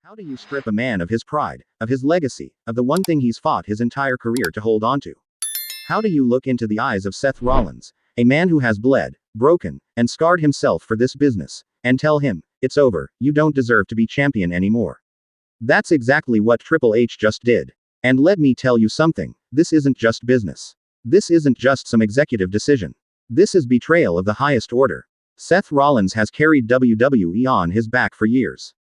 How do you strip a man of his pride, of his legacy, of the one thing he's fought his entire career to hold on to? How do you look into the eyes of Seth Rollins, a man who has bled, broken, and scarred himself for this business, and tell him, it's over, you don't deserve to be champion anymore? That's exactly what Triple H just did. And let me tell you something, this isn't just business. This isn't just some executive decision. This is betrayal of the highest order. Seth Rollins has carried WWE on his back for years.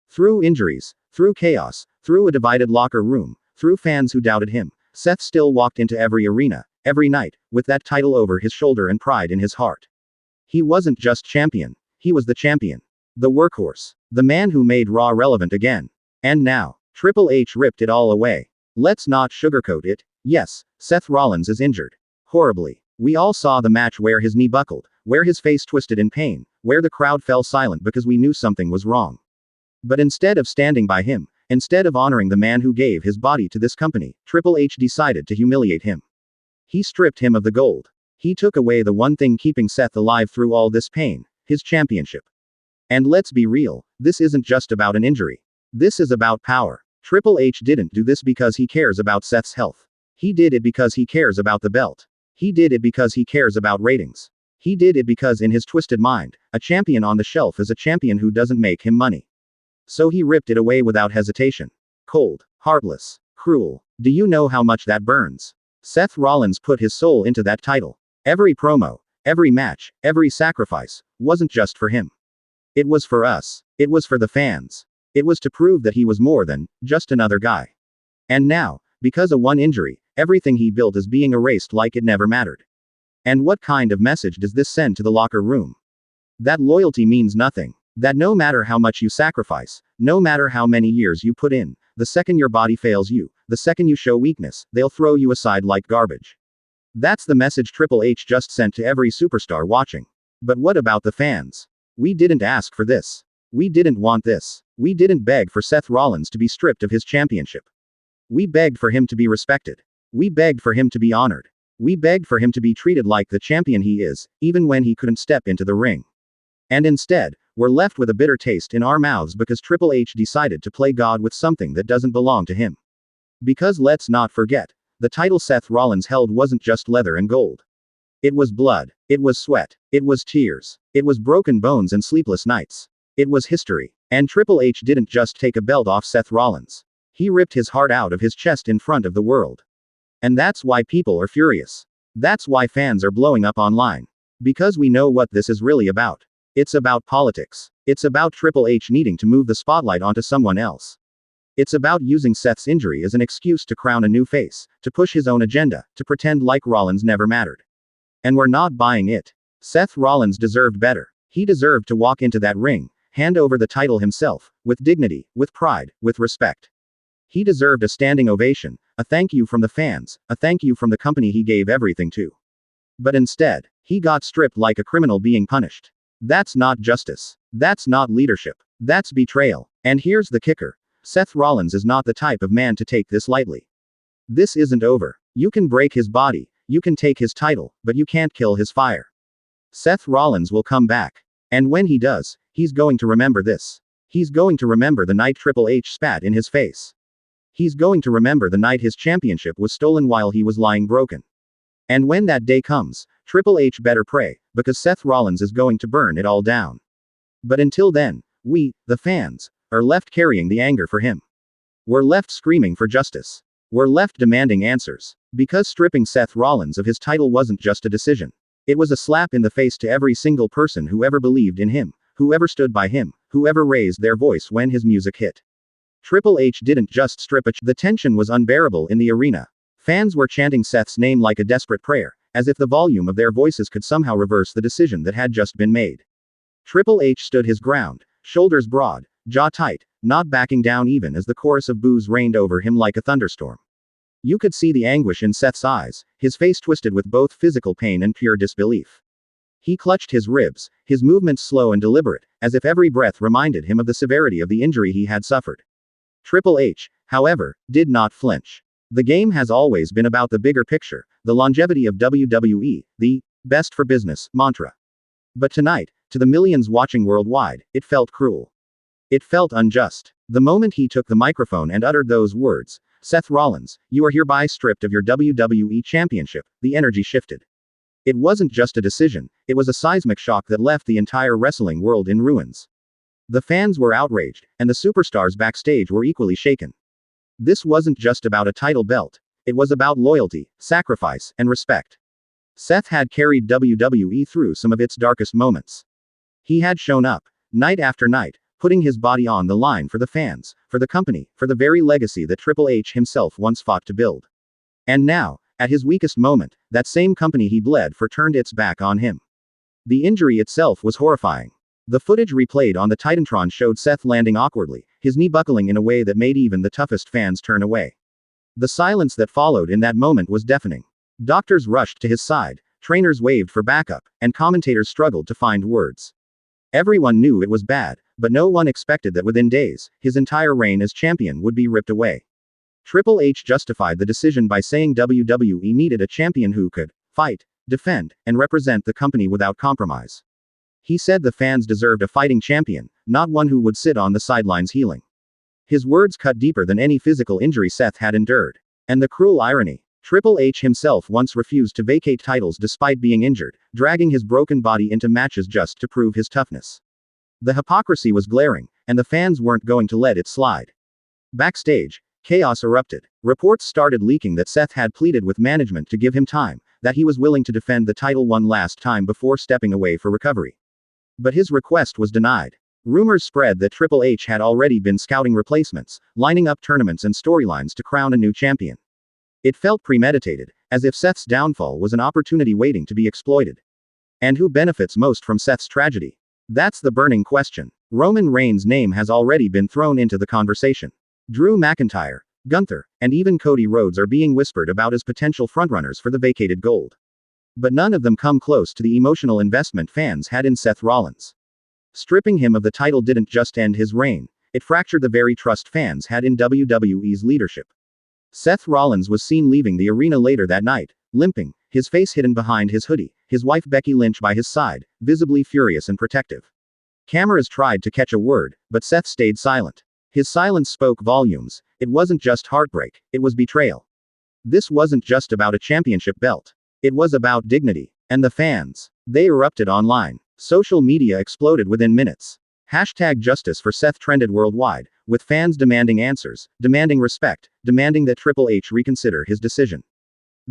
Through injuries, through chaos, through a divided locker room, through fans who doubted him, Seth still walked into every arena, every night, with that title over his shoulder and pride in his heart. He wasn't just champion, he was the champion. The workhorse. The man who made Raw relevant again. And now, Triple H ripped it all away. Let's not sugarcoat it. Yes, Seth Rollins is injured. Horribly. We all saw the match where his knee buckled, where his face twisted in pain, where the crowd fell silent because we knew something was wrong. But instead of standing by him, instead of honoring the man who gave his body to this company, Triple H decided to humiliate him. He stripped him of the gold. He took away the one thing keeping Seth alive through all this pain, his championship. And let's be real, this isn't just about an injury. This is about power. Triple H didn't do this because he cares about Seth's health. He did it because he cares about the belt. He did it because he cares about ratings. He did it because in his twisted mind, a champion on the shelf is a champion who doesn't make him money. So he ripped it away without hesitation. Cold, heartless, cruel. Do you know how much that burns? Seth Rollins put his soul into that title. Every promo, every match, every sacrifice, wasn't just for him. It was for us. It was for the fans. It was to prove that he was more than just another guy. And now, because of one injury, everything he built is being erased like it never mattered. And what kind of message does this send to the locker room? That loyalty means nothing. That no matter how much you sacrifice, no matter how many years you put in, the second your body fails you, the second you show weakness, they'll throw you aside like garbage. That's the message Triple H just sent to every superstar watching. But what about the fans? We didn't ask for this. We didn't want this. We didn't beg for Seth Rollins to be stripped of his championship. We begged for him to be respected. We begged for him to be honored. We begged for him to be treated like the champion he is, even when he couldn't step into the ring. And instead, we're left with a bitter taste in our mouths because Triple H decided to play God with something that doesn't belong to him. Because let's not forget, the title Seth Rollins held wasn't just leather and gold. It was blood. It was sweat. It was tears. It was broken bones and sleepless nights. It was history. And Triple H didn't just take a belt off Seth Rollins. He ripped his heart out of his chest in front of the world. And that's why people are furious. That's why fans are blowing up online. Because we know what this is really about. It's about politics. It's about Triple H needing to move the spotlight onto someone else. It's about using Seth's injury as an excuse to crown a new face, to push his own agenda, to pretend like Rollins never mattered. And we're not buying it. Seth Rollins deserved better. He deserved to walk into that ring, hand over the title himself, with dignity, with pride, with respect. He deserved a standing ovation, a thank you from the fans, a thank you from the company he gave everything to. But instead, he got stripped like a criminal being punished. That's not justice. That's not leadership. That's betrayal. And here's the kicker. Seth Rollins is not the type of man to take this lightly. This isn't over. You can break his body, you can take his title, but you can't kill his fire. Seth Rollins will come back. And when he does, he's going to remember this. He's going to remember the night Triple H spat in his face. He's going to remember the night his championship was stolen while he was lying broken. And when that day comes, Triple H better pray, because Seth Rollins is going to burn it all down. But until then, we, the fans, are left carrying the anger for him. We're left screaming for justice. We're left demanding answers. Because stripping Seth Rollins of his title wasn't just a decision. It was a slap in the face to every single person who ever believed in him, who ever stood by him, who ever raised their voice when his music hit. Triple H didn't just strip the tension was unbearable in the arena. Fans were chanting Seth's name like a desperate prayer, as if the volume of their voices could somehow reverse the decision that had just been made. Triple H stood his ground, shoulders broad, jaw tight, not backing down even as the chorus of boos rained over him like a thunderstorm. You could see the anguish in Seth's eyes, his face twisted with both physical pain and pure disbelief. He clutched his ribs, his movements slow and deliberate, as if every breath reminded him of the severity of the injury he had suffered. Triple H, however, did not flinch. The game has always been about the bigger picture, the longevity of WWE, the best for business mantra. But tonight, to the millions watching worldwide, it felt cruel. It felt unjust. The moment he took the microphone and uttered those words, "Seth Rollins, you are hereby stripped of your WWE Championship," the energy shifted. It wasn't just a decision, it was a seismic shock that left the entire wrestling world in ruins. The fans were outraged, and the superstars backstage were equally shaken. This wasn't just about a title belt. It was about loyalty, sacrifice, and respect. Seth had carried WWE through some of its darkest moments. He had shown up, night after night, putting his body on the line for the fans, for the company, for the very legacy that Triple H himself once fought to build. And now, at his weakest moment, that same company he bled for turned its back on him. The injury itself was horrifying. The footage replayed on the Titantron showed Seth landing awkwardly, his knee buckling in a way that made even the toughest fans turn away. The silence that followed in that moment was deafening. Doctors rushed to his side, trainers waved for backup, and commentators struggled to find words. Everyone knew it was bad, but no one expected that within days, his entire reign as champion would be ripped away. Triple H justified the decision by saying WWE needed a champion who could fight, defend, and represent the company without compromise. He said the fans deserved a fighting champion, not one who would sit on the sidelines healing. His words cut deeper than any physical injury Seth had endured. And the cruel irony. Triple H himself once refused to vacate titles despite being injured, dragging his broken body into matches just to prove his toughness. The hypocrisy was glaring, and the fans weren't going to let it slide. Backstage, chaos erupted. Reports started leaking that Seth had pleaded with management to give him time, that he was willing to defend the title one last time before stepping away for recovery. But his request was denied. Rumors spread that Triple H had already been scouting replacements, lining up tournaments and storylines to crown a new champion. It felt premeditated, as if Seth's downfall was an opportunity waiting to be exploited. And who benefits most from Seth's tragedy? That's the burning question. Roman Reigns' name has already been thrown into the conversation. Drew McIntyre, Gunther, and even Cody Rhodes are being whispered about as potential frontrunners for the vacated gold. But none of them come close to the emotional investment fans had in Seth Rollins. Stripping him of the title didn't just end his reign, it fractured the very trust fans had in WWE's leadership. Seth Rollins was seen leaving the arena later that night, limping, his face hidden behind his hoodie, his wife Becky Lynch by his side, visibly furious and protective. Cameras tried to catch a word, but Seth stayed silent. His silence spoke volumes. It wasn't just heartbreak, it was betrayal. This wasn't just about a championship belt. It was about dignity. And the fans. They erupted online. Social media exploded within minutes. #Justice for Seth trended worldwide, with fans demanding answers, demanding respect, demanding that Triple H reconsider his decision.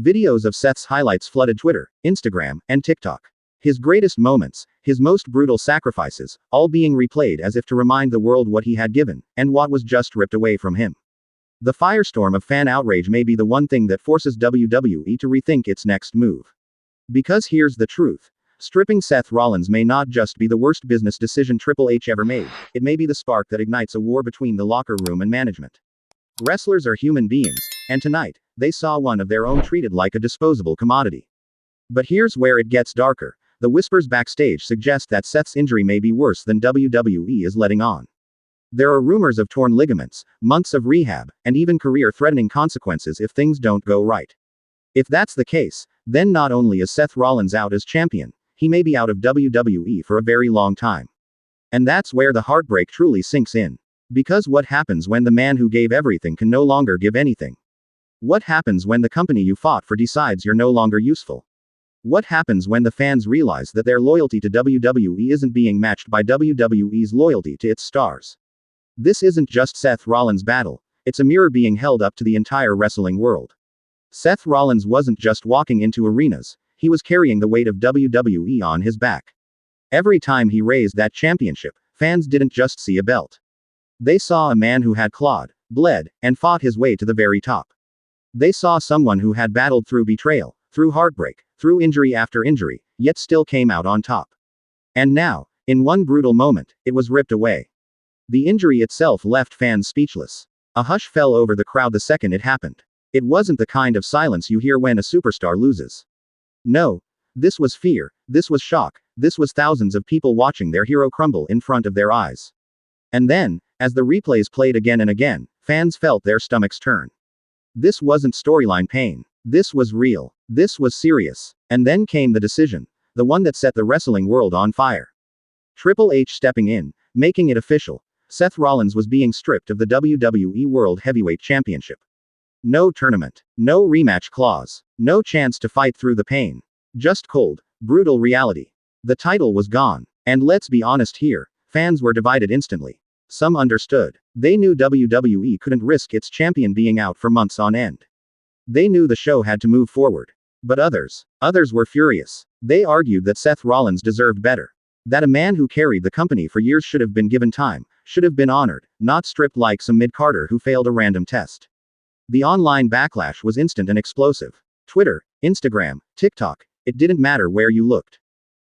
Videos of Seth's highlights flooded Twitter, Instagram, and TikTok. His greatest moments, his most brutal sacrifices, all being replayed as if to remind the world what he had given, and what was just ripped away from him. The firestorm of fan outrage may be the one thing that forces WWE to rethink its next move. Because here's the truth. Stripping Seth Rollins may not just be the worst business decision Triple H ever made, it may be the spark that ignites a war between the locker room and management. Wrestlers are human beings, and tonight, they saw one of their own treated like a disposable commodity. But here's where it gets darker. The whispers backstage suggest that Seth's injury may be worse than WWE is letting on. There are rumors of torn ligaments, months of rehab, and even career-threatening consequences if things don't go right. If that's the case, then not only is Seth Rollins out as champion, he may be out of WWE for a very long time. And that's where the heartbreak truly sinks in. Because what happens when the man who gave everything can no longer give anything? What happens when the company you fought for decides you're no longer useful? What happens when the fans realize that their loyalty to WWE isn't being matched by WWE's loyalty to its stars? This isn't just Seth Rollins' battle, it's a mirror being held up to the entire wrestling world. Seth Rollins wasn't just walking into arenas, he was carrying the weight of WWE on his back. Every time he raised that championship, fans didn't just see a belt. They saw a man who had clawed, bled, and fought his way to the very top. They saw someone who had battled through betrayal, through heartbreak, through injury after injury, yet still came out on top. And now, in one brutal moment, it was ripped away. The injury itself left fans speechless. A hush fell over the crowd the second it happened. It wasn't the kind of silence you hear when a superstar loses. No. This was fear, this was shock, this was thousands of people watching their hero crumble in front of their eyes. And then, as the replays played again and again, fans felt their stomachs turn. This wasn't storyline pain. This was real. This was serious. And then came the decision. The one that set the wrestling world on fire. Triple H stepping in, making it official. Seth Rollins was being stripped of the WWE World Heavyweight Championship. No tournament. No rematch clause. No chance to fight through the pain. Just cold, brutal reality. The title was gone. And let's be honest here, fans were divided instantly. Some understood. They knew WWE couldn't risk its champion being out for months on end. They knew the show had to move forward. But others were furious. They argued that Seth Rollins deserved better. That a man who carried the company for years should have been given time, should have been honored, not stripped like some mid-carder who failed a random test. The online backlash was instant and explosive. Twitter, Instagram, TikTok, it didn't matter where you looked.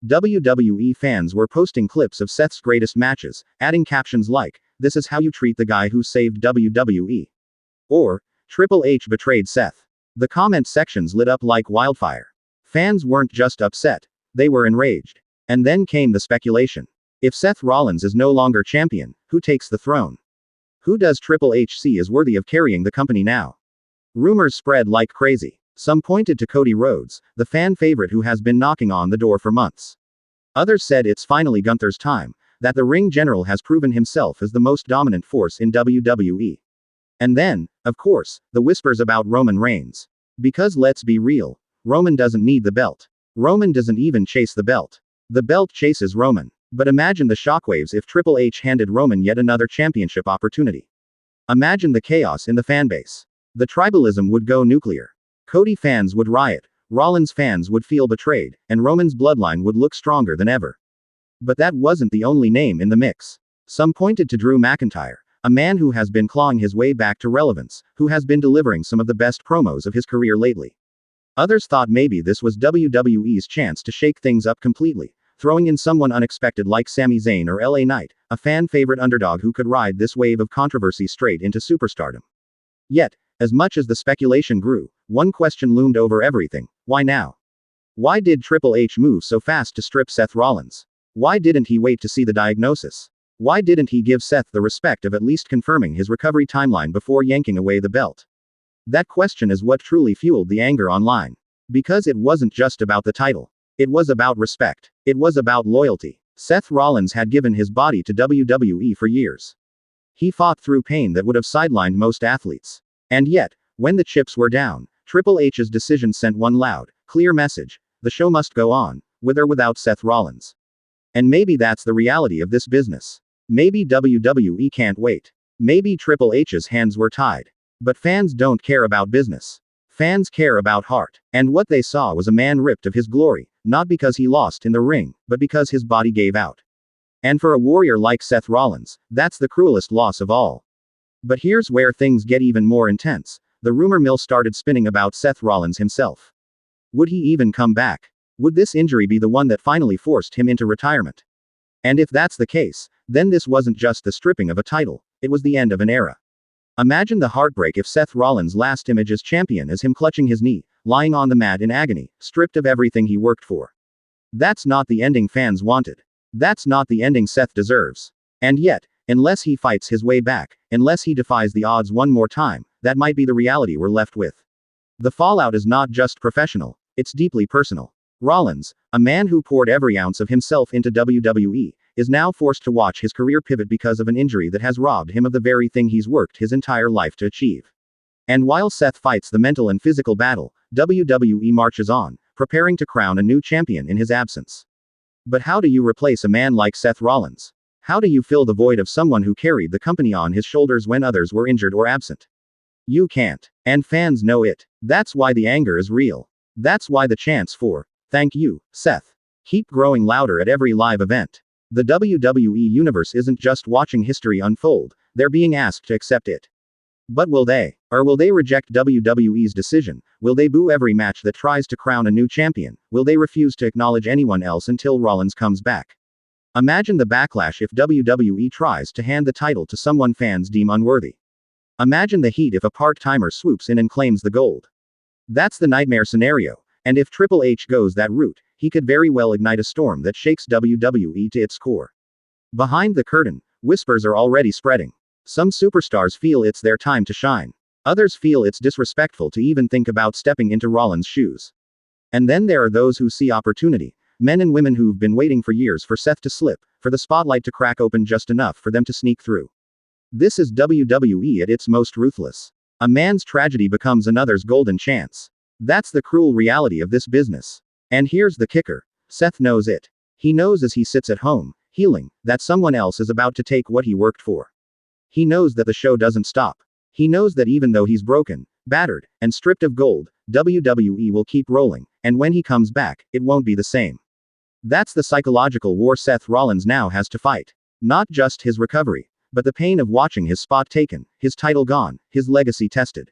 WWE fans were posting clips of Seth's greatest matches, adding captions like, "This is how you treat the guy who saved WWE." Or, "Triple H betrayed Seth." The comment sections lit up like wildfire. Fans weren't just upset, they were enraged. And then came the speculation. If Seth Rollins is no longer champion, who takes the throne? Who does Triple H see as worthy of carrying the company now? Rumors spread like crazy. Some pointed to Cody Rhodes, the fan favorite who has been knocking on the door for months. Others said it's finally Gunther's time, that the ring general has proven himself as the most dominant force in WWE. And then, of course, the whispers about Roman Reigns. Because let's be real, Roman doesn't need the belt. Roman doesn't even chase the belt. The belt chases Roman. But imagine the shockwaves if Triple H handed Roman yet another championship opportunity. Imagine the chaos in the fanbase. The tribalism would go nuclear. Cody fans would riot, Rollins fans would feel betrayed, and Roman's bloodline would look stronger than ever. But that wasn't the only name in the mix. Some pointed to Drew McIntyre, a man who has been clawing his way back to relevance, who has been delivering some of the best promos of his career lately. Others thought maybe this was WWE's chance to shake things up completely, throwing in someone unexpected like Sami Zayn or LA Knight, a fan favorite underdog who could ride this wave of controversy straight into superstardom. Yet, as much as the speculation grew, one question loomed over everything: why now? Why did Triple H move so fast to strip Seth Rollins? Why didn't he wait to see the diagnosis? Why didn't he give Seth the respect of at least confirming his recovery timeline before yanking away the belt? That question is what truly fueled the anger online. Because it wasn't just about the title. It was about respect. It was about loyalty. Seth Rollins had given his body to WWE for years. He fought through pain that would have sidelined most athletes. And yet, when the chips were down, Triple H's decision sent one loud, clear message: the show must go on, with or without Seth Rollins. And maybe that's the reality of this business. Maybe WWE can't wait. Maybe Triple H's hands were tied. But fans don't care about business. Fans care about heart. And what they saw was a man ripped of his glory, not because he lost in the ring, but because his body gave out. And for a warrior like Seth Rollins, that's the cruelest loss of all. But here's where things get even more intense. The rumor mill started spinning about Seth Rollins himself. Would he even come back? Would this injury be the one that finally forced him into retirement? And if that's the case, then this wasn't just the stripping of a title, it was the end of an era. Imagine the heartbreak if Seth Rollins' last image as champion is him clutching his knee, lying on the mat in agony, stripped of everything he worked for. That's not the ending fans wanted. That's not the ending Seth deserves. And yet, unless he fights his way back, unless he defies the odds one more time, that might be the reality we're left with. The fallout is not just professional, it's deeply personal. Rollins, a man who poured every ounce of himself into WWE, is now forced to watch his career pivot because of an injury that has robbed him of the very thing he's worked his entire life to achieve. And while Seth fights the mental and physical battle, WWE marches on, preparing to crown a new champion in his absence. But how do you replace a man like Seth Rollins? How do you fill the void of someone who carried the company on his shoulders when others were injured or absent? You can't. And fans know it. That's why the anger is real. That's why the chants for, "Thank you, Seth," keep growing louder at every live event. The WWE universe isn't just watching history unfold, they're being asked to accept it. But will they? Or will they reject WWE's decision? Will they boo every match that tries to crown a new champion? Will they refuse to acknowledge anyone else until Rollins comes back? Imagine the backlash if WWE tries to hand the title to someone fans deem unworthy. Imagine the heat if a part-timer swoops in and claims the gold. That's the nightmare scenario, and if Triple H goes that route, he could very well ignite a storm that shakes WWE to its core. Behind the curtain, whispers are already spreading. Some superstars feel it's their time to shine. Others feel it's disrespectful to even think about stepping into Rollins' shoes. And then there are those who see opportunity, men and women who've been waiting for years for Seth to slip, for the spotlight to crack open just enough for them to sneak through. This is WWE at its most ruthless. A man's tragedy becomes another's golden chance. That's the cruel reality of this business. And here's the kicker. Seth knows it. He knows as he sits at home, healing, that someone else is about to take what he worked for. He knows that the show doesn't stop. He knows that even though he's broken, battered, and stripped of gold, WWE will keep rolling, and when he comes back, it won't be the same. That's the psychological war Seth Rollins now has to fight. Not just his recovery, but the pain of watching his spot taken, his title gone, his legacy tested.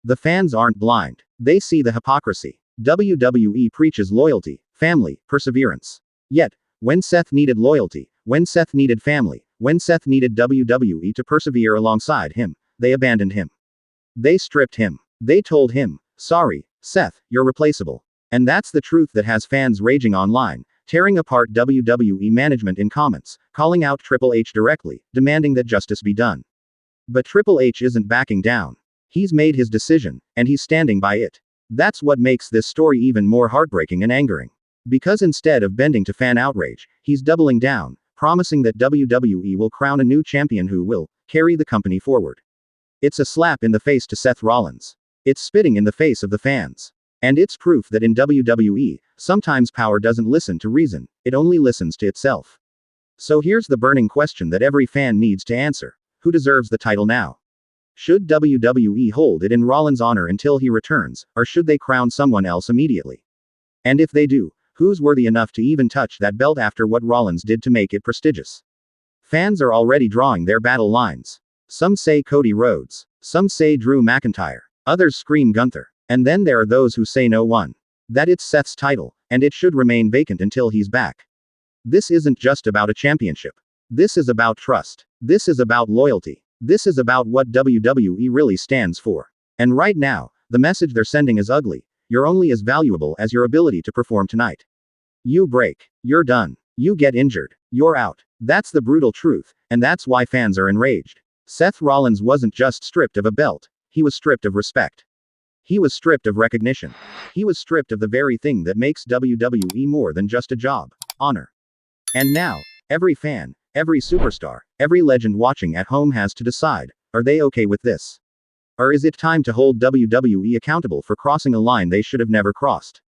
The fans aren't blind. They see the hypocrisy. WWE preaches loyalty, family, perseverance. Yet, when Seth needed loyalty, when Seth needed family, when Seth needed WWE to persevere alongside him, they abandoned him. They stripped him. They told him, sorry, Seth, you're replaceable. And that's the truth that has fans raging online, tearing apart WWE management in comments, calling out Triple H directly, demanding that justice be done. But Triple H isn't backing down. He's made his decision, and he's standing by it. That's what makes this story even more heartbreaking and angering. Because instead of bending to fan outrage, he's doubling down, promising that WWE will crown a new champion who will carry the company forward. It's a slap in the face to Seth Rollins. It's spitting in the face of the fans. And it's proof that in WWE, sometimes power doesn't listen to reason, it only listens to itself. So here's the burning question that every fan needs to answer. Who deserves the title now? Should WWE hold it in Rollins' honor until he returns, or should they crown someone else immediately? And if they do, who's worthy enough to even touch that belt after what Rollins did to make it prestigious? Fans are already drawing their battle lines. Some say Cody Rhodes. Some say Drew McIntyre. Others scream Gunther. And then there are those who say no one. That it's Seth's title, and it should remain vacant until he's back. This isn't just about a championship. This is about trust. This is about loyalty. This is about what WWE really stands for. And right now, the message they're sending is ugly. You're only as valuable as your ability to perform tonight. You break. You're done. You get injured. You're out. That's the brutal truth, and that's why fans are enraged. Seth Rollins wasn't just stripped of a belt. He was stripped of respect. He was stripped of recognition. He was stripped of the very thing that makes WWE more than just a job: honor. And now, every fan, every superstar, every legend watching at home has to decide, are they okay with this? Or is it time to hold WWE accountable for crossing a line they should have never crossed?